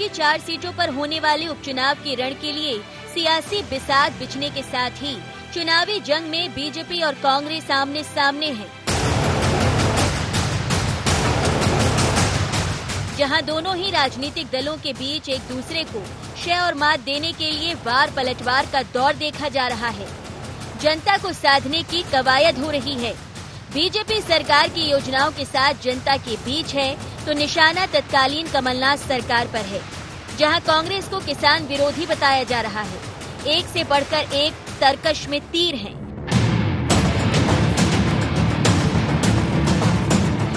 4 सीटों पर होने वाले उपचुनाव के रण के लिए सियासी बिसात बिछने के साथ ही चुनावी जंग में बीजेपी और कांग्रेस आमने सामने हैं, जहां दोनों ही राजनीतिक दलों के बीच एक दूसरे को शह और मात देने के लिए वार पलटवार का दौर देखा जा रहा है। जनता को साधने की कवायद हो रही है। बीजेपी सरकार की योजनाओं के साथ जनता के बीच है तो निशाना तत्कालीन कमलनाथ सरकार पर है, जहां कांग्रेस को किसान विरोधी बताया जा रहा है। एक से बढ़कर एक तरकश में तीर हैं।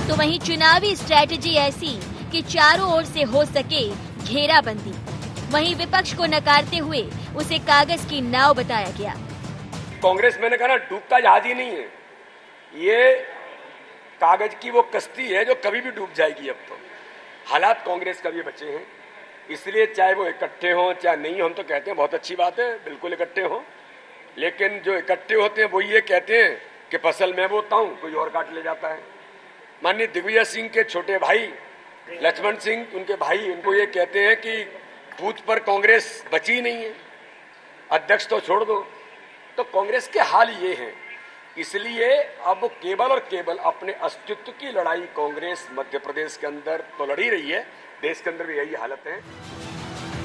तो वहीं चुनावी स्ट्रैटेजी ऐसी कि चारों ओर से हो सके घेराबंदी, वहीं विपक्ष को नकारते हुए उसे कागज की नाव बताया गया। कांग्रेस, मैंने कहा ना, डूबता जहाज ही नहीं है, ये कागज की वो कश्ती है जो कभी भी डूब जाएगी। अब तो हालात कांग्रेस का भी बचे हैं, इसलिए चाहे वो इकट्ठे हों चाहे नहीं हो, हम तो कहते हैं बहुत अच्छी बात है, बिल्कुल इकट्ठे हों, लेकिन जो इकट्ठे होते हैं वो ये कहते हैं कि फसल मैं बोता हूं, कोई और काट ले जाता है। माननीय दिग्विजय सिंह के छोटे भाई लक्ष्मण सिंह, उनके भाई, उनको ये कहते हैं कि बूथ पर कांग्रेस बची नहीं है, अध्यक्ष तो छोड़ दो। तो कांग्रेस के हाल ये हैं, इसलिए अब केवल और केवल अपने अस्तित्व की लड़ाई कांग्रेस मध्य प्रदेश के अंदर तो लड़ी रही है, देश के अंदर भी यही हालत है।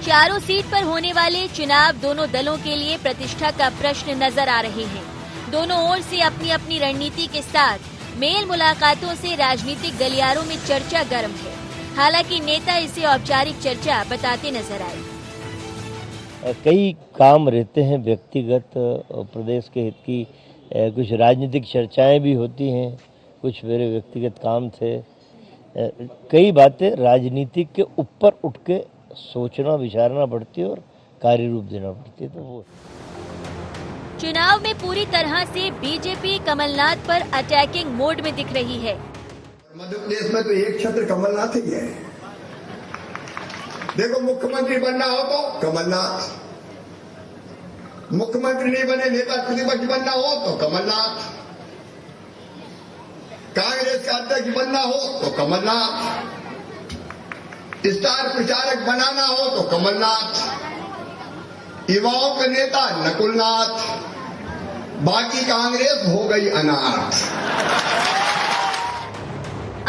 चारों सीट पर होने वाले चुनाव दोनों दलों के लिए प्रतिष्ठा का प्रश्न नजर आ रहे हैं। दोनों ओर से अपनी अपनी रणनीति के साथ मेल मुलाकातों से राजनीतिक गलियारों में चर्चा गर्म है। हालांकि नेता इसे औपचारिक चर्चा बताते नजर आए। कई काम रहते हैं व्यक्तिगत, प्रदेश के हित की कुछ राजनीतिक चर्चाएं भी होती हैं, कुछ मेरे व्यक्तिगत काम थे। कई बातें राजनीतिक के ऊपर उठ के सोचना विचारना पड़ती है और कार्य रूप देना पड़ती है। तो वो चुनाव में पूरी तरह से बीजेपी कमलनाथ पर अटैकिंग मोड में दिख रही है। मध्य प्रदेश में तो एक छत्र कमलनाथ ही है। देखो, मुख्यमंत्री बनना हो तो कमलनाथ, मुख्यमंत्री नहीं बने नेता प्रतिपक्ष बनना हो तो कमलनाथ, कांग्रेस का अध्यक्ष बनना हो तो कमलनाथ, स्टार प्रचारक बनाना हो तो कमलनाथ, युवाओं के नेता नकुलनाथ, बाकी कांग्रेस हो गई अनाथ।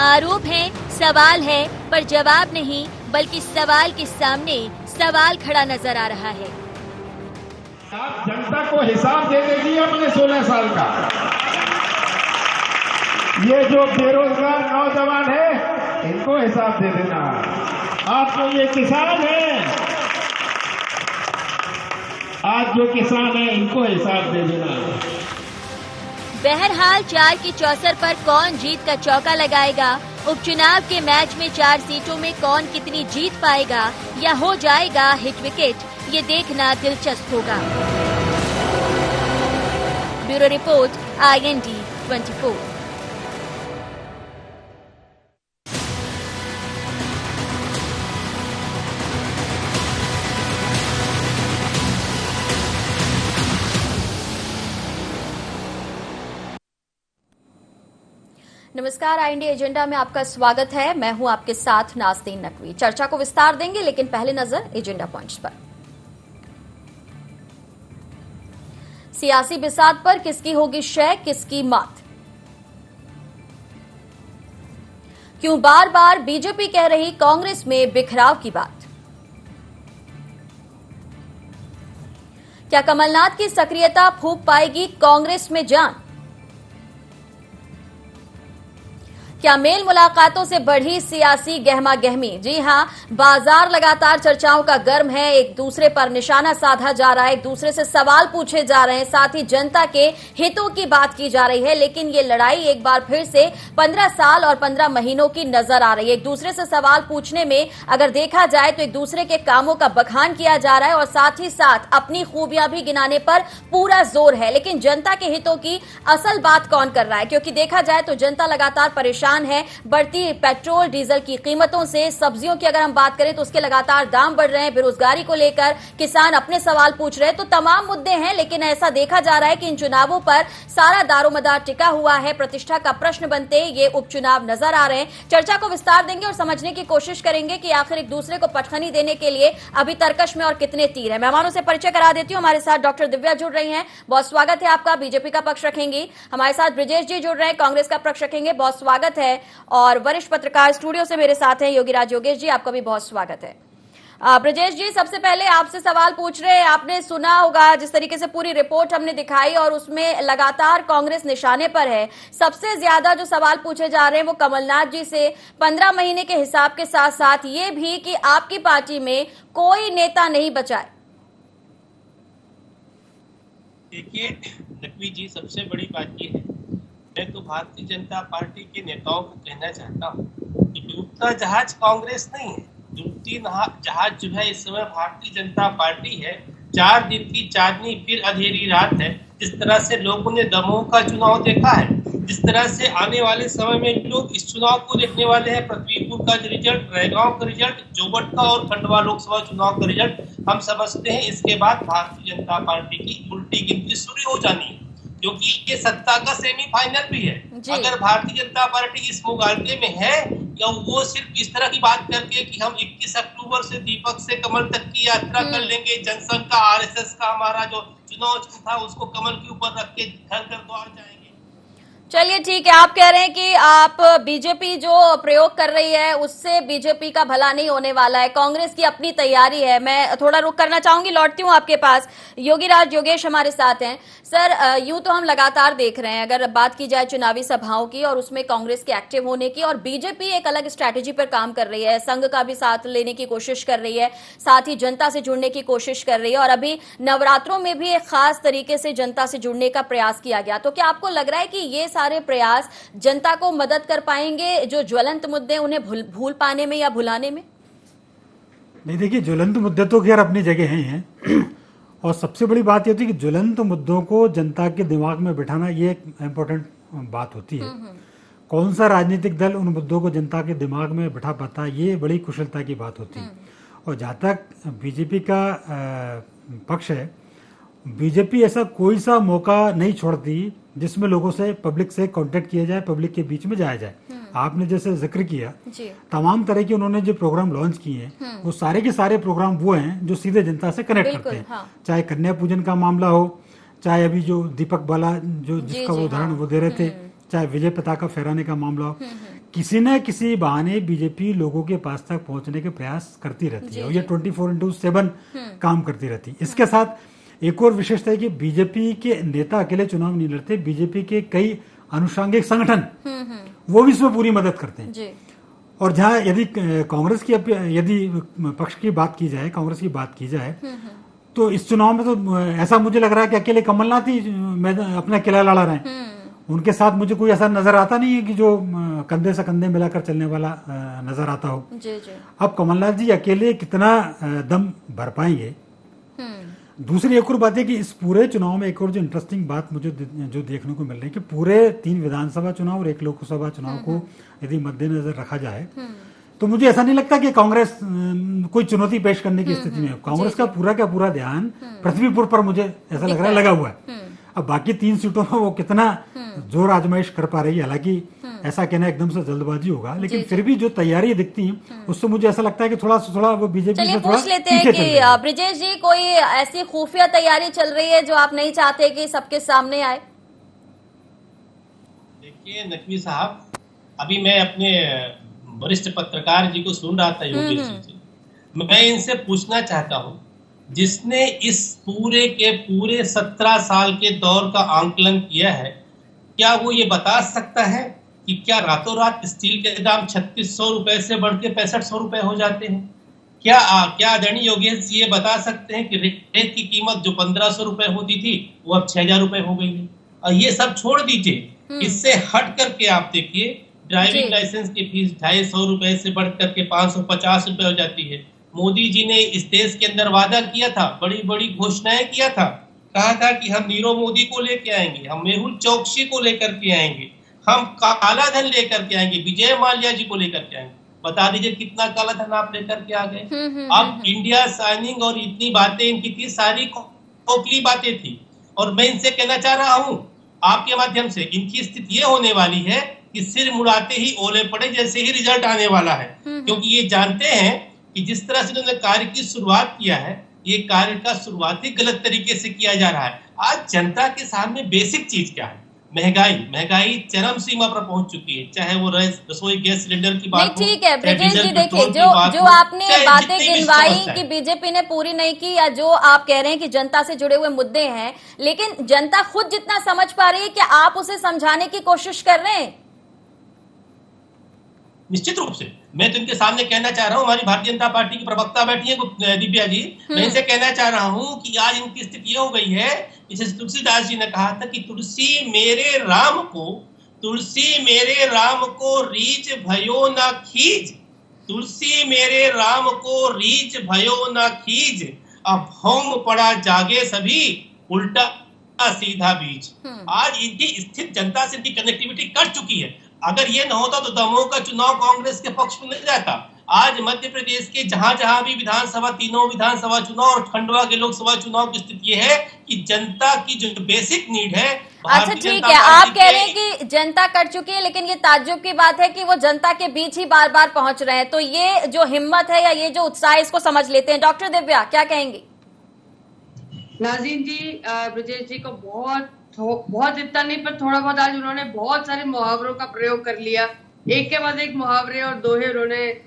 आरोप है, सवाल है, पर जवाब नहीं, बल्कि सवाल के सामने सवाल खड़ा नजर आ रहा है। आप जनता को हिसाब दे दीजिए अपने 16 साल का। ये जो बेरोजगार नौजवान है, इनको हिसाब दे देना। आप जो ये किसान हैं, आज जो किसान हैं, इनको हिसाब दे देना। बहरहाल 4 की चौसर पर कौन जीत का चौका लगाएगा, उपचुनाव के मैच में 4 सीटों में कौन कितनी जीत पाएगा या हो जाएगा हिट विकेट, ये देखना दिलचस्प होगा। Bureau report, IND 24। नमस्कार, IND एजेंडा में आपका स्वागत है। मैं हूं आपके साथ नाज़नीन नकवी। चर्चा को विस्तार देंगे, लेकिन पहले नजर एजेंडा पॉइंट्स पर। सियासी बिसात पर किसकी होगी शय, किसकी मात? क्यों बार बार बीजेपी कह रही कांग्रेस में बिखराव की बात? क्या कमलनाथ की सक्रियता फूंक पाएगी कांग्रेस में जान? क्या मेल मुलाकातों से बढ़ी सियासी गहमा गहमी? जी हां, बाजार लगातार चर्चाओं का गर्म है। एक दूसरे पर निशाना साधा जा रहा है, एक दूसरे से सवाल पूछे जा रहे हैं, साथ ही जनता के हितों की बात की जा रही है। लेकिन ये लड़ाई एक बार फिर से 15 साल और 15 महीनों की नजर आ रही है। एक दूसरे से सवाल पूछने में अगर देखा जाए तो एक दूसरे के कामों का बखान किया जा रहा है और साथ ही साथ अपनी खूबियां भी गिनाने पर पूरा जोर है। लेकिन जनता के हितों की असल बात कौन कर रहा है? क्योंकि देखा जाए तो जनता लगातार परेशान परेशान है बढ़ती पेट्रोल डीजल की कीमतों से। सब्जियों की अगर हम बात करें तो उसके लगातार दाम बढ़ रहे हैं। बेरोजगारी को लेकर किसान अपने सवाल पूछ रहे हैं। तो तमाम मुद्दे हैं, लेकिन ऐसा देखा जा रहा है कि इन चुनावों पर सारा दारोमदार टिका हुआ है। प्रतिष्ठा का प्रश्न बनते ये उपचुनाव नजर आ रहे हैं। चर्चा को विस्तार देंगे और समझने की कोशिश करेंगे कि आखिर एक दूसरे को पटखनी देने के लिए अभी तर्कश में और कितने तीर है। मेहमानों से परिचय करा देती हूँ। हमारे साथ डॉक्टर दिव्या जुड़ रही हैं, बहुत स्वागत है आपका। बीजेपी का पक्ष रखेंगी। हमारे साथ ब्रिजेश जी जुड़ रहे हैं, कांग्रेस का पक्ष रखेंगे, बहुत स्वागत है। और वरिष्ठ पत्रकार स्टूडियो से मेरे साथ हैं योगीराज योगेश जी, आपका भी बहुत स्वागत है। ब्रजेश जी, सबसे पहले आपसे सवाल पूछ रहे हैं। आपने सुना होगा जिस तरीके से पूरी रिपोर्ट हमने दिखाई और उसमें लगातार कांग्रेस निशाने पर है। सबसे ज्यादा जो सवाल पूछे जा रहे हैं वो कमलनाथ जी से 15 महीने के हिसाब के साथ साथ ये भी कि आपकी पार्टी में कोई नेता नहीं बचा है। देखिए नकवी जी, सबसे बड़ी बात यह है, मैं तो भारतीय जनता पार्टी के नेताओं को कहना चाहता हूँ कि डूबता जहाज कांग्रेस नहीं है। डूबती जहाज जो है इस समय भारतीय जनता पार्टी है। 4 दिन की चांदनी फिर अंधेरी रात है। जिस तरह से लोगों ने दमोह का चुनाव देखा है, जिस तरह से आने वाले समय में लोग इस चुनाव को देखने वाले हैं, पृथ्वीपुर का रिजल्ट, रैगांव का रिजल्ट, जोबट का और खंडवा लोकसभा चुनाव का रिजल्ट, हम समझते हैं इसके बाद भारतीय जनता पार्टी की उल्टी गिनती शुरू हो जानी है, क्योंकि ये सत्ता का सेमीफाइनल भी है। अगर भारतीय जनता पार्टी इस मुकाबले में है या वो सिर्फ इस तरह की बात करके कि हम 21 अक्टूबर से दीपक से कमल तक की यात्रा कर लेंगे, जनसंघ का, आरएसएस का हमारा जो चुनाव था उसको कमल के ऊपर रख के घर घर द्वार जाएंगे। चलिए ठीक है, आप कह रहे हैं कि आप बीजेपी जो प्रयोग कर रही है उससे बीजेपी का भला नहीं होने वाला है, कांग्रेस की अपनी तैयारी है। मैं थोड़ा रुक करना चाहूंगी, लौटती हूं आपके पास। योगीराज योगेश हमारे साथ हैं। सर, यूं तो हम लगातार देख रहे हैं, अगर बात की जाए चुनावी सभाओं की और उसमें कांग्रेस के एक्टिव होने की, और बीजेपी एक अलग स्ट्रैटेजी पर काम कर रही है, संघ का भी साथ लेने की कोशिश कर रही है, साथ ही जनता से जुड़ने की कोशिश कर रही है, और अभी नवरात्रों में भी एक खास तरीके से जनता से जुड़ने का प्रयास किया गया। तो क्या आपको लग रहा है कि ये सारे प्रयास जनता को मदद कर पाएंगे, जो ज्वलंत मुद्दे उन्हें भूल पाने में या भुलाने में? नहीं, देखिए ज्वलंत मुद्दे तो खैर अपनी जगह हैं और सबसे बड़ी बात ये होती है कि ज्वलंत मुद्दों को जनता के दिमाग में बिठाना ये एक इम्पोर्टेंट बात होती है। कौन सा राजनीतिक दल उन मुद्दों को जनता के दिमाग में बिठा पाता है, ये बड़ी कुशलता की बात होती है। और जहाँ तक बीजेपी का पक्ष है, बीजेपी ऐसा कोई सा मौका नहीं छोड़ती जिसमें लोगों से, पब्लिक से कांटेक्ट किया जाए, पब्लिक के बीच में जाया जाए। आपने जैसे जिक्र किया, तमाम तरह के उन्होंने जो प्रोग्राम लॉन्च किए हैं वो सारे के सारे प्रोग्राम वो हैं जो सीधे जनता से कनेक्ट करते हैं। हाँ। चाहे कन्या पूजन का मामला हो, चाहे अभी जो दीपक बाला जो जिसका वो उदाहरण वो दे रहे थे, चाहे विजय पताका फहराने का मामला हो, किसी न किसी बहाने बीजेपी लोगों के पास तक पहुंचने के प्रयास करती रहती है और ये 24/7 काम करती रहती है। इसके साथ एक और विशेषता है कि बीजेपी के नेता अकेले चुनाव नहीं लड़ते, बीजेपी के कई अनुषंगिक संगठन वो भी इसमें पूरी मदद करते हैं। और जहां यदि कांग्रेस की यदि पक्ष की बात की जाए, कांग्रेस की बात की जाए, तो इस चुनाव में तो ऐसा मुझे लग रहा है कि अकेले कमलनाथ ही अपना किला लड़ा रहे हैं। उनके साथ मुझे कोई ऐसा नजर आता नहीं है कि जो कंधे से कंधे मिलाकर चलने वाला नजर आता हो। अब कमलनाथ जी अकेले कितना दम भर पाएंगे। दूसरी एक और बात है कि इस पूरे चुनाव में एक और जो इंटरेस्टिंग बात मुझे जो देखने को मिल रही है कि पूरे 3 विधानसभा चुनाव और 1 लोकसभा चुनाव को यदि मद्देनजर रखा जाए तो मुझे ऐसा नहीं लगता कि कांग्रेस कोई चुनौती पेश करने की स्थिति में है। कांग्रेस का पूरा ध्यान पृथ्वीपुर पर मुझे ऐसा लग रहा है लगा हुआ है। अब बाकी 3 सीटों में वो कितना जोर आजमाइश कर पा रही है, हालांकि ऐसा कहना एकदम से जल्दबाजी होगा, लेकिन फिर भी जो तैयारी दिखती है उससे मुझे ऐसा लगता है कि थोड़ा वो बीजेपी से थोड़ा पूछ लेते हैं कि ब्रिजेश जी, कोई ऐसी खुफिया तैयारी चल रही है जो आप नहीं चाहते कि सबके सामने आए? देखिए नकवी साहब, अभी मैं अपने वरिष्ठ पत्रकार जी को सुन रहा था, योगेश जी, मैं इनसे पूछना चाहता हूँ, जिसने इस पूरे के पूरे 17 साल के दौर का आंकलन किया है, क्या वो ये बता सकता है कि क्या रातों रात स्टील के दाम 3600 रुपए से बढ़ के 6500 रुपए हो जाते हैं? क्या आदरणीय योगेश ये बता सकते हैं कि रेत की कीमत जो 1500 रुपए होती थी वो अब 6000 रुपए हो गई है? और ये सब छोड़ दीजिए, इससे हट करके आप देखिए, ड्राइविंग लाइसेंस की फीस 250 रुपए से बढ़ करके 550 रुपए हो जाती है। मोदी जी ने इस देश के अंदर वादा किया था, बड़ी बड़ी घोषणाएं किया था, कहा था कि हम नीरव मोदी को लेके आएंगे, हम मेहुल चौकसी को लेकर के आएंगे, हम काला धन लेकर के आएंगे, विजय माल्या जी को लेकर के आएंगे। बता दीजिए कितना काला धन आप लेकर के आ गए। अब इंडिया साइनिंग और इतनी बातें, इनकी थी सारी खोखली बातें थी। और मैं इनसे कहना चाह रहा हूं आपके माध्यम से, इनकी स्थिति ये होने वाली है कि सिर मुड़ाते ही ओले पड़े जैसे ही रिजल्ट आने वाला है। क्योंकि ये जानते हैं कि जिस तरह से उन्होंने कार्य की शुरुआत किया है, ये कार्य का शुरुआत ही गलत तरीके से किया जा रहा है। आज जनता के सामने बेसिक चीज क्या है? महंगाई चरम सीमा पर पहुंच चुकी है, चाहे वो रसोई गैस सिलेंडर की बात हो। ठीक है ब्रजेश जी, देखिए जो आपने बातें गिनवाई कि बीजेपी ने पूरी नहीं की, या जो आप कह रहे हैं कि जनता से जुड़े हुए मुद्दे हैं, लेकिन जनता खुद जितना समझ पा रही है, क्या आप उसे समझाने की कोशिश कर रहे हैं? निश्चित रूप से मैं तो इनके सामने कहना चाह रहा हूं, हमारी भारतीय जनता पार्टी की प्रवक्ता बैठी है दिव्या जी, मैं इनसे कहना चाह रहा हूं कि आज इनकी स्थिति हो गई है, जैसे तुलसीदास जी ने कहा था कि तुलसी मेरे राम को रीछ भयो न खीज, तुलसी मेरे राम को रीछ भयो न खीज, अब भौम पड़ा जागे सभी उल्टा सीधा बीच। आज इनकी स्थिति जनता से इनकी कनेक्टिविटी कट चुकी है। अगर ये न होता तो दमोह का चुनाव कांग्रेस के पक्ष में नहीं जाता। आज मध्य प्रदेश के जहां जहां भी विधानसभा, तीनों विधानसभा चुनाव और खंडवा के लोकसभा चुनाव की स्थिति है कि जनता की जो बेसिक नीड है। अच्छा ठीक है, आप कह रहे हैं कि जनता कट चुकी है, लेकिन ये ताज्जुब की बात है कि वो जनता के बीच ही बार बार पहुंच रहे हैं। तो ये जो हिम्मत है या ये जो उत्साह है, इसको समझ लेते हैं। डॉक्टर दिव्या क्या कहेंगी? नाज़रीन जी, ब्रजेश जी को बहुत इतना नहीं पर थोड़ा बहुत आज उन्होंने बहुत सारे मुहावरों का प्रयोग कर लिया, एक के बाद एक मुहावरे और दोहे उन्होंने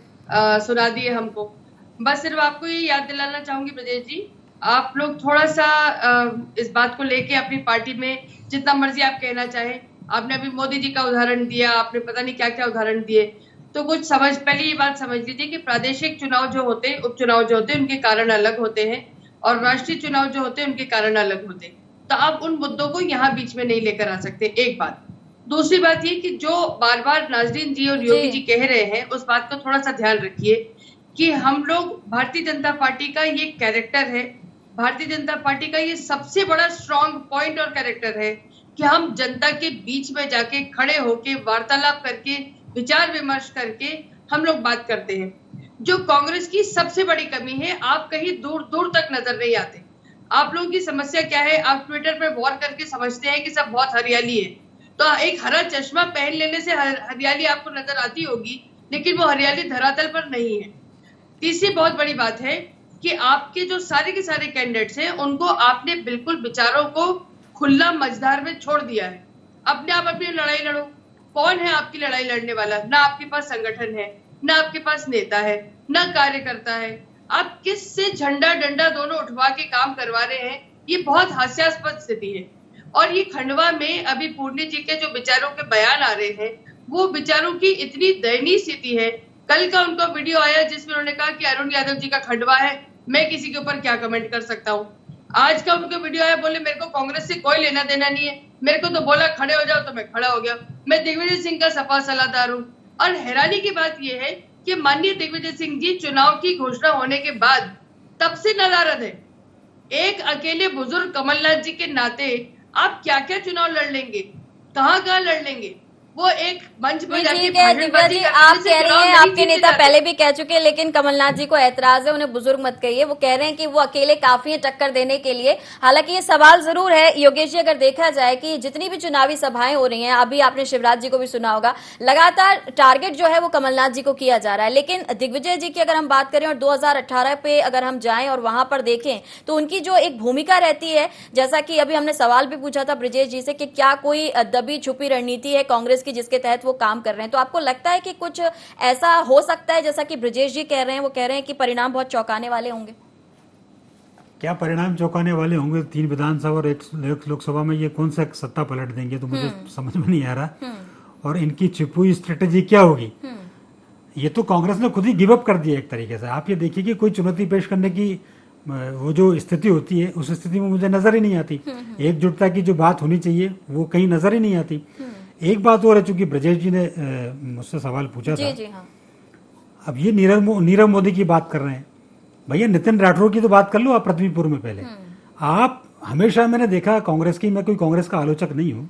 सुना दिए हमको। बस सिर्फ आपको ये याद दिलाना चाहूंगी ब्रजेश जी, आप लोग थोड़ा सा इस बात को लेके अपनी पार्टी में जितना मर्जी आप कहना चाहें, आपने अभी मोदी जी का उदाहरण दिया, आपने पता नहीं क्या क्या उदाहरण दिए, तो कुछ पहले ये बात समझ लीजिए कि प्रादेशिक चुनाव जो होते हैं, उपचुनाव जो होते हैं, उनके कारण अलग होते हैं और राष्ट्रीय चुनाव जो होते हैं उनके कारण अलग होते हैं। तो आप उन मुद्दों को यहाँ बीच में नहीं लेकर आ सकते, एक बात। दूसरी बात ये कि जो बार बार नाज़रीन जी और योगी जी कह रहे हैं, उस बात को थोड़ा सा ध्यान रखिए कि हम लोग भारतीय जनता पार्टी का ये कैरेक्टर है, भारतीय जनता पार्टी का ये सबसे बड़ा स्ट्रॉन्ग पॉइंट और कैरेक्टर है कि हम जनता के बीच में जाके खड़े होके वार्तालाप करके विचार विमर्श करके हम लोग बात करते हैं। जो कांग्रेस की सबसे बड़ी कमी है, आप कहीं दूर दूर तक नजर नहीं आते। आप लोगों की समस्या क्या है? आप ट्विटर पे वॉर करके समझते हैं कि सब बहुत हरियाली है, तो एक हरा चश्मा पहन लेने से हरियाली आपको नजर आती होगी, लेकिन वो हरियाली धरातल पर नहीं है। तीसरी बहुत बड़ी बात है कि आपके जो सारे के सारे कैंडिडेट्स हैं, उनको आपने बिल्कुल विचारों को खुला मझधार में छोड़ दिया है। अपने आप अपनी लड़ाई लड़ो। कौन है आपकी लड़ाई लड़ने वाला? ना आपके पास संगठन है, ना आपके पास नेता है, ना कार्यकर्ता है। आप किस से झंडा डंडा दोनों उठवा के काम करवा रहे हैं? ये बहुत हास्यास्पद स्थिति है। और ये खंडवा में अभी पूर्णी जी के जो विचारों के बयान आ रहे हैं, वो विचारों की इतनी दयनीय स्थिति है। कल का उनका वीडियो आया जिसमें उन्होंने कहा कि अरुण यादव जी का खंडवा है, मैं किसी के ऊपर क्या कमेंट कर सकता हूँ। आज का उनका वीडियो आया, बोले मेरे को कांग्रेस से कोई लेना देना नहीं है, मेरे को तो बोला खड़े हो जाओ तो मैं खड़ा हो गया, मैं दिग्विजय सिंह का सपा सलाहदार हूँ। और हैरानी की बात यह है कि माननीय दिग्विजय सिंह जी चुनाव की घोषणा होने के बाद तब से नदारद है। एक अकेले बुजुर्ग कमलनाथ जी के नाते आप क्या क्या चुनाव लड़ लेंगे, कहाँ लड़ लेंगे? वो एक मंच पर जाके दिव्या जी, आप कह रही हैं, आपके नेता पहले भी कह चुके हैं, लेकिन कमलनाथ जी को ऐतराज है, उन्हें बुजुर्ग मत कहिए। वो कह रहे हैं कि वो अकेले काफी है टक्कर देने के लिए। हालांकि ये सवाल जरूर है योगेश जी, अगर देखा जाए कि जितनी भी चुनावी सभाएं हो रही हैं, अभी आपने शिवराज जी को भी सुना होगा, लगातार टारगेट जो है वो कमलनाथ जी को किया जा रहा है। लेकिन दिग्विजय जी की अगर हम बात करें और 2018 पे अगर हम जाएं और वहां पर देखें, तो उनकी जो एक भूमिका रहती है, जैसा कि अभी हमने सवाल भी पूछा था ब्रजेश जी से कि क्या कोई दबी छुपी रणनीति है कांग्रेस की जिसके तहत वो काम कर रहे हैं, तो आपको लगता है कि कुछ ऐसा हो सकता है जैसा कि ब्रजेश जी कह रहे हैं? वो कह रहे हैं कि परिणाम बहुत चौंकाने वाले होंगे। क्या परिणाम चौंकाने वाले होंगे? 3 विधानसभा और 1 लोकसभा में ये कौन सा सत्ता पलट देंगे, तो मुझे समझ में नहीं आ रहा। और इनकी छिपी हुई स्ट्रेटेजी क्या होगी? ये तो कांग्रेस ने खुद ही गिव अप कर दिया एक तरीके से। आप ये देखिए कि कोई चुनौती पेश करने की वो जो स्थिति होती है, उस स्थिति में मुझे नजर ही नहीं आती। एकजुटता की जो बात होनी चाहिए वो कहीं नजर ही नहीं आती। एक बात और है, चूंकि ब्रजेश जी ने मुझसे सवाल पूछा था, हाँ। अब ये नीरव मोदी की बात कर रहे हैं। भैया नितिन राठौर की तो बात कर लो आप पृथ्वीपुर में। पहले आप हमेशा, मैंने देखा कांग्रेस की, मैं कोई कांग्रेस का आलोचक नहीं हूं,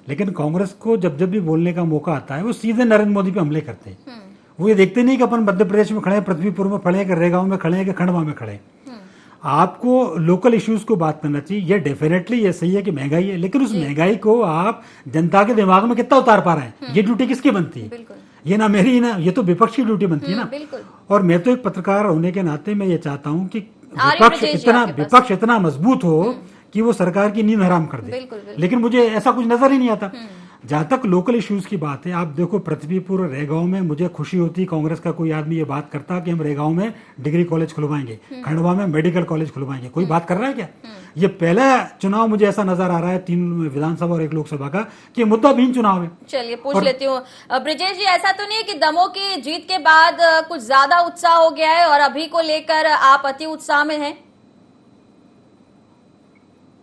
लेकिन कांग्रेस को जब जब भी बोलने का मौका आता है वो सीधे नरेंद्र मोदी पे हमले करते हैं। वो ये देखते नहीं कि अपन मध्य प्रदेश में खड़े हैं, पृथ्वीपुर में खड़े हैं, कि रेगांव में खड़े हैं, कि खंडवा में खड़े हैं। आपको लोकल इश्यूज को बात करना चाहिए। ये डेफिनेटली ये सही है कि महंगाई है, लेकिन उस महंगाई को आप जनता के दिमाग में कितना उतार पा रहे हैं, ये ड्यूटी किसकी बनती है? ये ना मेरी ना, ये तो विपक्ष की ड्यूटी बनती है ना। और मैं तो एक पत्रकार होने के नाते मैं ये चाहता हूं कि विपक्ष इतना मजबूत हो कि वो सरकार की नींद हराम कर दे, लेकिन मुझे ऐसा कुछ नजर ही नहीं आता। जहां तक लोकल इश्यूज की बात है, आप देखो पृथ्वीपुर रेगांव में मुझे खुशी होती कांग्रेस का कोई आदमी ये बात करता कि हम रेगांव में डिग्री कॉलेज खुलवाएंगे, खंडवा में मेडिकल कॉलेज खुलवाएंगे। कोई बात कर रहा है क्या? ये पहला चुनाव मुझे ऐसा नजर आ रहा है 3 विधानसभा और 1 लोकसभा का कि मुद्दा विहीन चुनाव है। चलिए पूछ लेती हूँ ब्रिजेश जी, ऐसा तो नहीं है कि दमोह की जीत के बाद कुछ ज्यादा उत्साह हो गया है और अभी को लेकर आप अति उत्साह में हैं?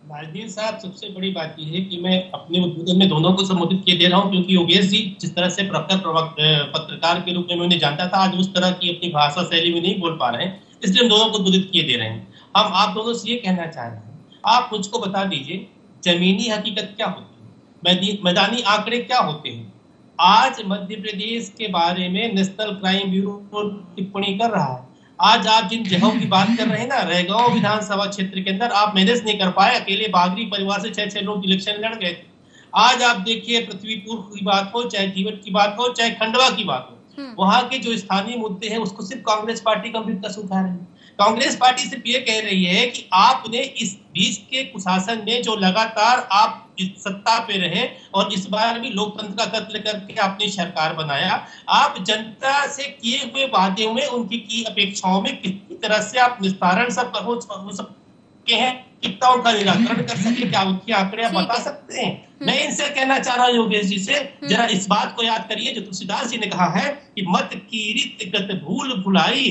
राजवीर साहब, सबसे बड़ी बात यह है कि मैं अपने उद्बोधन में दोनों को संबोधित किए दे रहा हूं, क्योंकि योगेश जी जिस तरह से पत्रकार के रूप में उन्हें जानता था, आज उस तरह की अपनी भाषा शैली में नहीं बोल पा रहे हैं, इसलिए हम दोनों को उद्बोधित किए दे रहे हैं। हम आप दोनों से ये कहना चाह रहे हैं, आप मुझको बता दीजिए जमीनी हकीकत क्या होती है, मैदानी आंकड़े क्या होते हैं। आज मध्य प्रदेश के बारे में नेशनल क्राइम ब्यूरो टिप्पणी कर रहा है। आज आप जिन जगहों की बात कर रहे हैं ना, रेगांव विधानसभा क्षेत्र के अंदर आप मैनेज नहीं कर पाए, अकेले बागरी परिवार से 6 लोग इलेक्शन लड़ गए थे। आज आप देखिए पृथ्वीपुर की बात हो, चाहे जीवन की बात हो, चाहे खंडवा की बात हो, वहां के जो स्थानीय मुद्दे हैं उसको सिर्फ कांग्रेस पार्टी गंभीरता से उठा रही है। कांग्रेस पार्टी सिर्फ ये कह रही है कि आपने इस बीच के कुशासन में जो लगातार आप इस सत्ता पे रहे और इस बार भी लोकतंत्र का कत्ल करके आपने सरकार बनाया, आप जनता से किए हुए वादे में उनकी की अपेक्षाओं में कितनी तरह से आप निस्तारण सब हो सकते हैं, कितना उनका निराकरण कर सके, क्या उनके आंकड़े आप बता सकते हैं? मैं इनसे कहना चाह रहा हूँ योगेश जी से, जरा इस बात को याद करिए जो तुलसीदास जी ने कहा है कि मत कीरित गत भूल भुलाई,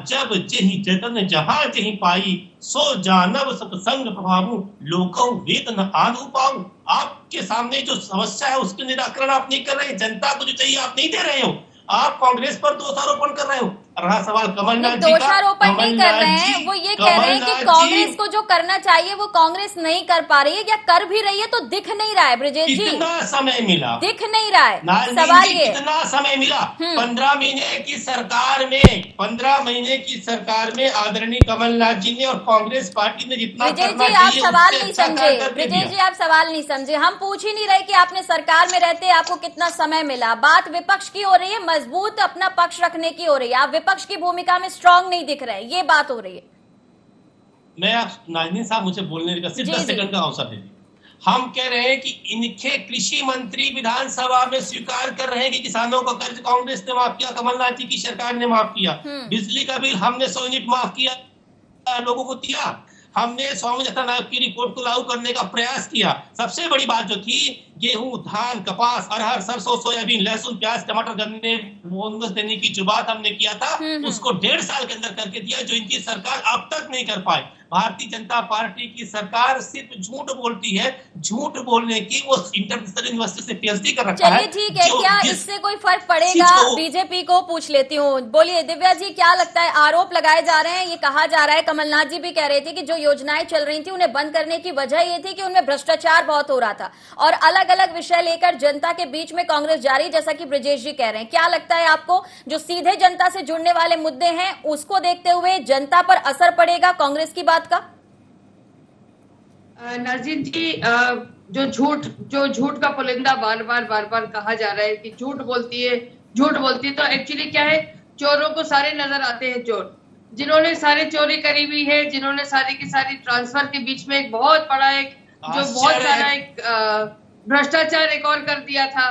जब जही जतन जहां जही पाई, सो जानव सत्संग प्रभावु, लोकौ वेद न आदु पाऊ। आपके सामने जो समस्या है उसके निराकरण आप नहीं कर रहे, जनता को जो चाहिए आप नहीं दे रहे हो, आप कांग्रेस पर दोषारोपण कर रहे हो। रहा सवाल कमलनाथ जी का, दोषारोपण नहीं कर रहे हैं, वो ये कह रहे हैं कि कांग्रेस को जो करना चाहिए वो कांग्रेस नहीं कर पा रही है, या कर भी रही है तो दिख नहीं रहा है। ब्रिजेश जी, कितना समय मिला, दिख नहीं रहा है, सवाल ये कितना समय मिला? 15 महीने की सरकार में, 15 महीने की सरकार में आदरणीय कमलनाथ जी ने और कांग्रेस पार्टी ने जितना ब्रिजेश जी आप सवाल नहीं समझे, ब्रिजेश जी आप सवाल नहीं समझे। हम पूछ ही नहीं रहे कि आपने सरकार में रहते आपको कितना समय मिला, बात विपक्ष की हो रही है, मजबूत अपना पक्ष रखने की हो रही है। आप विपक्ष की भूमिका में स्ट्रांग नहीं दिख रहे, ये बात हो रही है। मैं नाजनीन साहब मुझे बोलने का सिर्फ 10 सेकंड का अवसर दे दीजिए। हम कह रहे हैं कि इनके कृषि मंत्री विधानसभा में स्वीकार कर रहे हैं कि किसानों का कर्ज कांग्रेस ने माफ किया, कमलनाथ जी की सरकार ने माफ किया। बिजली का बिल हमने 100 यूनिट माफ किया, लोगों को दिया। हमने स्वामीनाथन आयोग की रिपोर्ट को लागू करने का प्रयास किया। सबसे बड़ी बात जो थी, गेहूं, धान, कपास, अरहर, सरसों, सोयाबीन, लहसुन, प्याज, टमाटर, गन्ने बोनस देने की जो बात हमने किया था उसको 1.5 साल के अंदर करके दिया, जो इनकी सरकार अब तक नहीं कर पाई। भारतीय जनता पार्टी की सरकार सिर्फ झूठ बोलती है, झूठ बोलने की वो इंटरनेशनल यूनिवर्सिटी से पीएचडी कर रखा है। चलिए ठीक है, क्या इससे कोई फर्क पड़ेगा? बीजेपी को पूछ लेती हूँ। बोलिए दिव्या जी, क्या लगता है? आरोप लगाए जा रहे हैं, ये कहा जा रहा है, कमलनाथ जी भी कह रहे थे कि जो योजनाएं चल रही थी उन्हें बंद करने की वजह ये थी कि उनमें भ्रष्टाचार बहुत हो रहा था, और अलग अलग विषय लेकर जनता के बीच में कांग्रेस जा रही, जैसा कि ब्रिजेश जी कह रहे हैं। क्या लगता है आपको, जो सीधे जनता से जुड़ने वाले मुद्दे हैं उसको देखते हुए जनता पर असर पड़ेगा कांग्रेस की बात का? नाज़रीन जी, जो झूठ का पुलिंदा बार बार कहा जा रहा है कि झूठ बोलती है, तो एक्चुअली क्या है, चोरों को सारे नजर आते हैं चोर, जिन्होंने सारी चोरी करी हुई है, जिन्होंने सारी की सारी ट्रांसफर के बीच में एक बहुत बड़ा भ्रष्टाचार एक और कर दिया था।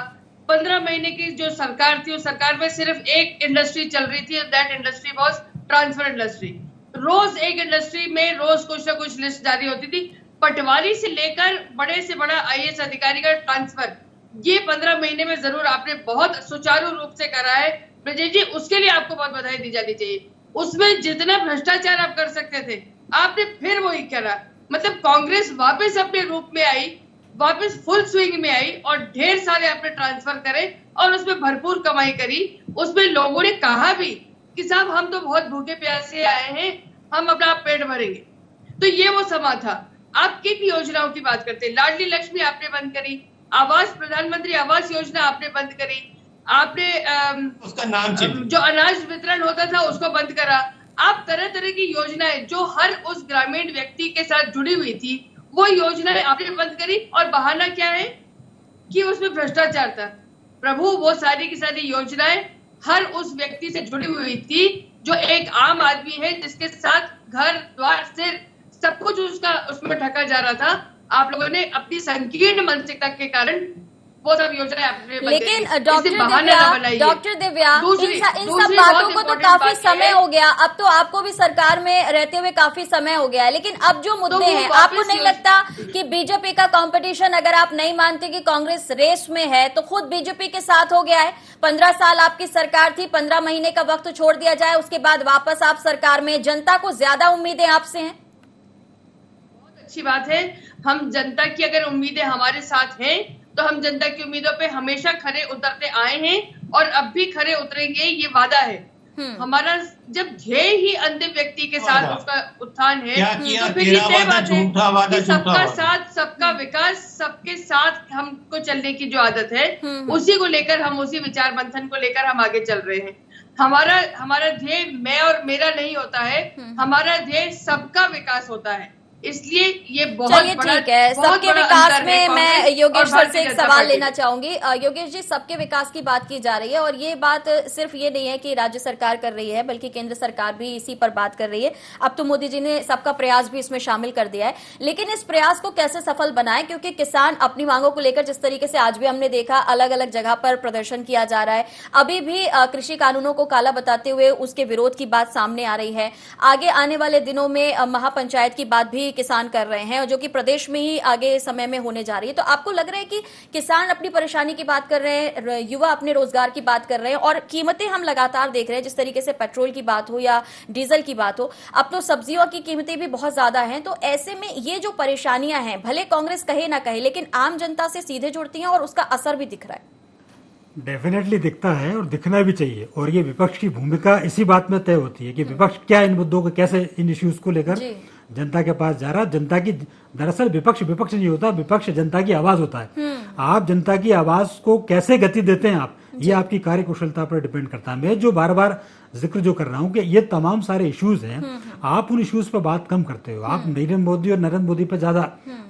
15 महीने की जो सरकार थी, उस सरकार में सिर्फ एक इंडस्ट्री चल रही थी, that industry was transfer industry. रोज एक इंडस्ट्री में रोज कुछ ना कुछ लिस्ट जारी होती थी, पटवारी से लेकर बड़े से बड़ा आईएएस अधिकारी का ट्रांसफर। ये 15 महीने में जरूर आपने बहुत सुचारू रूप से करा है ब्रजेश जी, उसके लिए आपको बहुत बधाई दी जानी चाहिए। उसमें जितना भ्रष्टाचार आप कर सकते थे आपने फिर वही करा। मतलब कांग्रेस वापस अपने रूप में आई, वापस फुल स्विंग में आई और ढेर सारे आपने ट्रांसफर करे और उसमें भरपूर कमाई करी। उसमें लोगों ने कहा भी कि साहब हम तो बहुत भूखे प्यासे आए हैं, हम अपना पेट भरेंगे। तो ये वो समा था। आप किन योजनाओं की बात करते हैं? लाडली लक्ष्मी आपने बंद करी, प्रधानमंत्री आवास योजना आपने बंद करी, आपने उसका नाम जो अनाज वितरण होता था उसको बंद करा। आप तरह तरह की योजनाएं जो हर उस ग्रामीण व्यक्ति के साथ जुड़ी हुई थी वो योजनाएं आपने बंद करी, और बहाना क्या है कि उसमें भ्रष्टाचार था। प्रभु, वो सारी की सारी योजनाएं हर उस व्यक्ति से जुड़ी हुई थी जो एक आम आदमी है, जिसके साथ घर द्वार से सब कुछ उसमें ढका जा रहा था। आप लोगों ने अपनी संकीर्ण मानसिकता के कारण वो सब योजनाएं आपने बंद करी। लेकिन डॉक्टर दिव्या इन सब बातों को तो काफी समय हो गया, अब तो आपको भी सरकार में रहते हुए काफी समय हो गया है, लेकिन अब जो मुद्दे हैं, आपको नहीं लगता कि बीजेपी का कंपटीशन, अगर आप नहीं मानते कि कांग्रेस रेस में है, तो खुद बीजेपी के साथ हो गया है? 15 साल आपकी सरकार थी, 15 महीने का वक्त छोड़ दिया जाए, उसके बाद वापस आप सरकार में, जनता को ज्यादा उम्मीदें आपसे हैं? बहुत अच्छी बात है, हम जनता की अगर उम्मीदें हमारे साथ हैं तो हम जनता की उम्मीदों पे हमेशा खरे उतरते आए हैं और अब भी खरे उतरेंगे, ये वादा है हमारा। जब ध्येय ही अंतिम व्यक्ति के साथ उसका उत्थान है तो फिर ये तय बात है कि सबका साथ, सबका विकास, सबके साथ हमको चलने की जो आदत है उसी को लेकर हम, उसी विचार मंथन को लेकर हम आगे चल रहे हैं। हमारा ध्येय मैं और मेरा नहीं होता है, हमारा ध्येय सबका विकास होता है। इसलिए ये बहुत ठीक है। सबके विकास में मैं योगेश सर से एक सवाल लेना चाहूंगी। योगेश जी, सबके विकास की बात की जा रही है और ये बात सिर्फ ये नहीं है कि राज्य सरकार कर रही है, बल्कि केंद्र सरकार भी इसी पर बात कर रही है। अब तो मोदी जी ने सबका प्रयास भी इसमें शामिल कर दिया है, लेकिन इस प्रयास को कैसे सफल बनाएं, क्योंकि किसान अपनी मांगों को लेकर जिस तरीके से आज भी हमने देखा अलग अलग जगह पर प्रदर्शन किया जा रहा है, अभी भी कृषि कानूनों को काला बताते हुए उसके विरोध की बात सामने आ रही है। आगे आने वाले दिनों में महापंचायत की बात भी किसान कर रहे हैं, जो कि प्रदेश में ही आगे समय में होने जा रही है। तो आपको लग रहा है कि किसान अपनी परेशानी की बात कर रहे हैं, युवा अपने रोजगार की बात कर रहे हैं, और कीमतें हम लगातार देख रहे हैं, जिस तरीके से पेट्रोल की बात हो या डीजल की बात हो, अब तो सब्जियों की कीमतें भी बहुत ज्यादा हैं। तो ऐसे में ये जो परेशानियां हैं, भले कांग्रेस कहे ना कहे, लेकिन आम जनता से सीधे जुड़ती हैं और उसका असर भी दिख रहा है। डेफिनेटली दिखता है और दिखना भी चाहिए, और ये विपक्ष की भूमिका इसी बात में तय होती है कि विपक्ष क्या इन मुद्दों को, कैसे इन इश्यूज को लेकर जनता के पास जा रहा है। जनता की, दरअसल विपक्ष नहीं होता, विपक्ष जनता की आवाज होता है। आप जनता की आवाज को कैसे गति देते हैं आप, ये आपकी कार्यकुशलता पर डिपेंड करता है। मैं जो बार बार जिक्र जो कर रहा हूँ कि ये तमाम सारे इश्यूज हैं, आप उन इश्यूज पर बात कम करते हो, आप नरेंद्र मोदी और नरेंद्र मोदी पर ज्यादा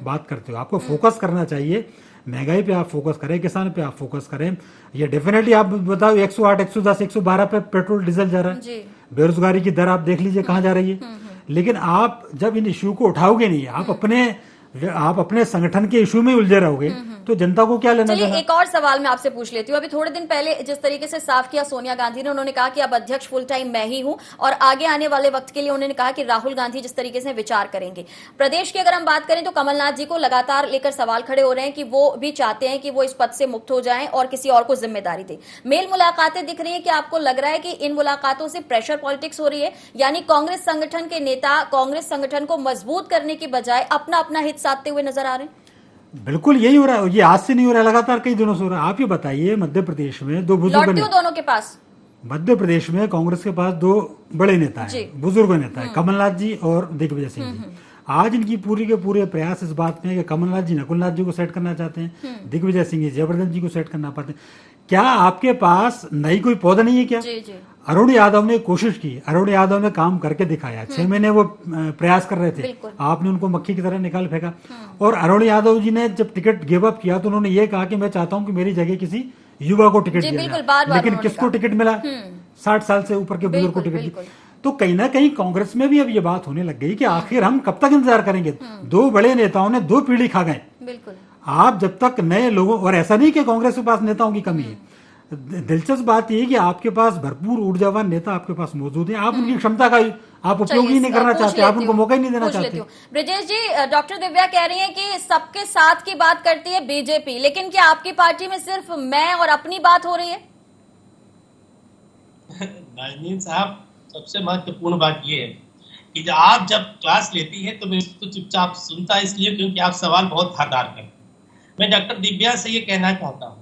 बात करते हो। आपको फोकस करना चाहिए, महंगाई पे आप फोकस करें, किसान पे आप फोकस करें। ये डेफिनेटली आप बताओ 108, 110, 112 पे पेट्रोल डीजल जा रहा है, बेरोजगारी की दर आप देख लीजिए कहाँ जा रही है। लेकिन आप जब इन इश्यू को उठाओगे नहीं, आप अपने संगठन के इश्यू में उलझे रहोगे, तो जनता को क्या लेना देना। एक और सवाल मैं आपसे पूछ लेती हूँ। अभी थोड़े दिन पहले जिस तरीके से साफ किया सोनिया गांधी ने, उन्होंने कहा कि अब अध्यक्ष फुल टाइम मैं ही हूं, और आगे आने वाले वक्त के लिए उन्होंने कहा कि राहुल गांधी जिस तरीके से विचार करेंगे। प्रदेश की अगर हम बात करें तो कमलनाथ जी को लगातार लेकर सवाल खड़े हो रहे हैं कि वो भी चाहते हैं कि वो इस पद से मुक्त हो जाएं और किसी और को जिम्मेदारी दे। मेल मुलाकातें दिख रही है कि आपको लग रहा है कि इन मुलाकातों से प्रेशर पॉलिटिक्स हो रही है, यानी कांग्रेस संगठन के नेता कांग्रेस संगठन को मजबूत करने की बजाय अपना अपना हित साधते हुए नजर आ रहे हैं? बिल्कुल यही हो रहा है, ये आज से नहीं हो रहा है, लगातार कई दिनों से हो रहा है। आप ये बताइए, मध्य प्रदेश में दो बुजुर्ग दोनों के पास, मध्य प्रदेश में कांग्रेस के पास दो बड़े नेता हैं, बुजुर्ग नेता है, कमलनाथ जी और दिग्विजय सिंह जी। आज इनकी पूरी के पूरे प्रयास इस बात में है कि कमलनाथ जी नकुलनाथ जी को सेट करना चाहते हैं, दिग्विजय सिंह जी जयवर्धन जी को सेट करना पाते हैं। क्या आपके पास नई कोई पौधा नहीं है क्या? अरुण यादव ने कोशिश की, अरुण यादव ने काम करके दिखाया, 6 महीने वो प्रयास कर रहे थे, आपने उनको मक्खी की तरह निकाल फेंका। और अरुण यादव जी ने जब टिकट गिव अप किया तो उन्होंने ये कहा कि मैं चाहता हूं कि मेरी जगह किसी युवा को टिकट दिया जाए, लेकिन किसको टिकट मिला? 60 साल से ऊपर के बुजुर्ग को टिकट दिया। तो कहीं ना कहीं कांग्रेस में भी अब ये बात होने लग गई कि आखिर हम कब तक इंतजार करेंगे? दो बड़े नेताओं ने 2 पीढ़ी खा गए। आप जब तक नए लोगों, और ऐसा नहीं कि कांग्रेस के पास नेताओं की कमी है, दिलचस्प बात यह कि आपके पास भरपूर ऊर्जावान नेता आपके पास मौजूद हैं, आप उनकी क्षमता का आप उपयोग ही नहीं करना चाहते, आप उनको मौका ही नहीं देना चाहते। ब्रिजेश जी, डॉक्टर दिव्या कह रही हैं कि सबके साथ की बात करती है बीजेपी, लेकिन क्या आपकी पार्टी में सिर्फ मैं और अपनी बात हो रही है? नाज़नीन साहब, सबसे महत्वपूर्ण बात यह है कि आप जब क्लास लेती है तो मैं तो चुपचाप सुनता इसलिए क्योंकि आप सवाल बहुत धारदार करते हैं। मैं डॉक्टर दिव्या से ये कहना चाहता हूँ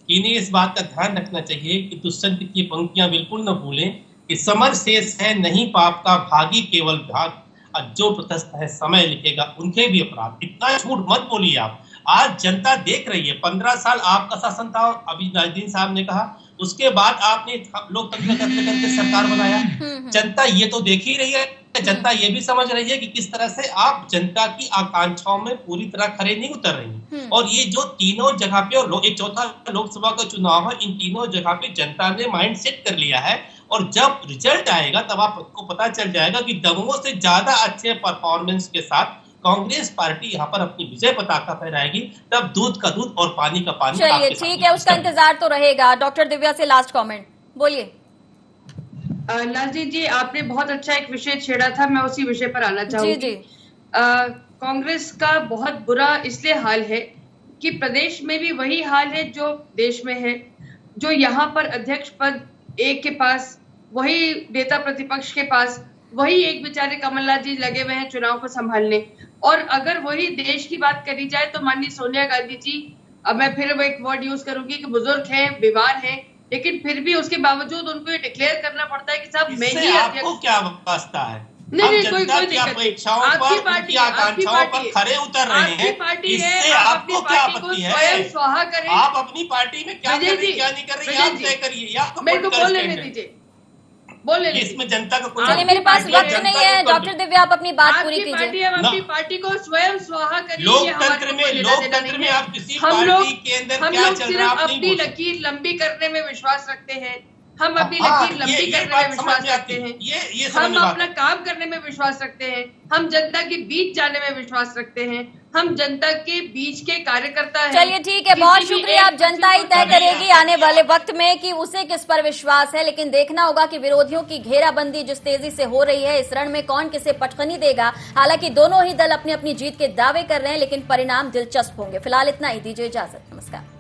कि इन्हें इस बात का ध्यान रखना चाहिए कि दुष्यंत की पंक्तियां बिल्कुल न भूलें कि समर शेष है नहीं पाप का, भागी केवल भाग, और जो प्रतस्थ है समय लिखेगा उनके भी अपराध। इतना झूठ मत बोलिए आप। आज जनता देख रही है। 15 साल आपका शासन था, अभी नाज़रीन साहब ने कहा, उसके बाद आपने लोकतंत्र करते करते सरकार बनाया। जनता ये तो देख ही रही है, जनता ये भी समझ रही है कि किस तरह से आप जनता की आकांक्षाओं में पूरी तरह खरे नहीं उतर रही। और ये जो तीनों जगह पे, और एक चौथा लोकसभा का चुनाव है, इन तीनों जगह पे जनता ने माइंड सेट कर लिया है। और जब रिजल्ट आएगा तब आपको पता चल जाएगा कि दमों से ज्यादा अच्छे परफॉर्मेंस के साथ कांग्रेस पार्टी यहाँ पर अपनी विजय पताका फहराएगी। तब दूध का दूध और पानी का पानी। चलिए ठीक है, उसका इंतजार तो रहेगा। डॉक्टर दिव्या से लास्ट कमेंट बोलिए। नाज़रीन जी, आपने बहुत अच्छा एक विषय छेड़ा था, मैं उसी विषय पर आना चाहूंगी। कांग्रेस का बहुत बुरा इसलिए हाल है कि प्रदेश में भी वही हाल है जो देश में है। जो यहाँ पर अध्यक्ष पद एक के पास, वही नेता प्रतिपक्ष के पास, वही एक बेचारे कमलनाथ जी लगे हुए हैं चुनाव को संभालने। और अगर वही देश की बात करी जाए तो माननीय सोनिया गांधी जी, अब मैं फिर एक वर्ड यूज करूंगी कि बुजुर्ग हैं, बीमार हैं, लेकिन फिर भी उसके बावजूद उनको ये डिक्लेयर करना पड़ता है कि साहब मैं ही आपको क्या वास्ता है? नहीं, कोई दिक्कत नहीं। आपकी पार्टी पर खरे उतर रहे हैं, पार्टी है, इससे आपको क्या आपत्ति है? स्वयं स्वाहा करें। आप अपनी पार्टी में क्या कर रही है, क्या नहीं कर रही, आप तय करिए। मेरे को बोल लेने दीजिए, बोल लेने। इसमें जनता का कोई, चलिए मेरे पास वक्त नहीं है। डॉक्टर दिव्या, आप अपनी बात पूरी कीजिए। अपनी पार्टी को स्वयं स्वाहा करिए। लोकतंत्र में आप किसी पार्टी के अंदर क्या चल रहा है आप नहीं अपनी लकीर लंबी करने में विश्वास रखते हैं। हम अपनी लकीर लंबी करने में विश्वास रखते हैं। हम अपना काम करने में विश्वास रखते हैं। हम जनता के बीच जाने में विश्वास रखते हैं। हम जनता के बीच के कार्यकर्ता हैं। चलिए ठीक है, बहुत शुक्रिया। अब जनता ही तय करेगी आने वाले वक्त में कि उसे किस पर विश्वास है। लेकिन देखना होगा कि विरोधियों की घेराबंदी जिस तेजी से हो रही है, इस रण में कौन किसे पटखनी देगा। हालांकि दोनों ही दल अपनी अपनी जीत के दावे कर रहे हैं, लेकिन परिणाम दिलचस्प होंगे। फिलहाल इतना ही, दीजिए इजाजत, नमस्कार।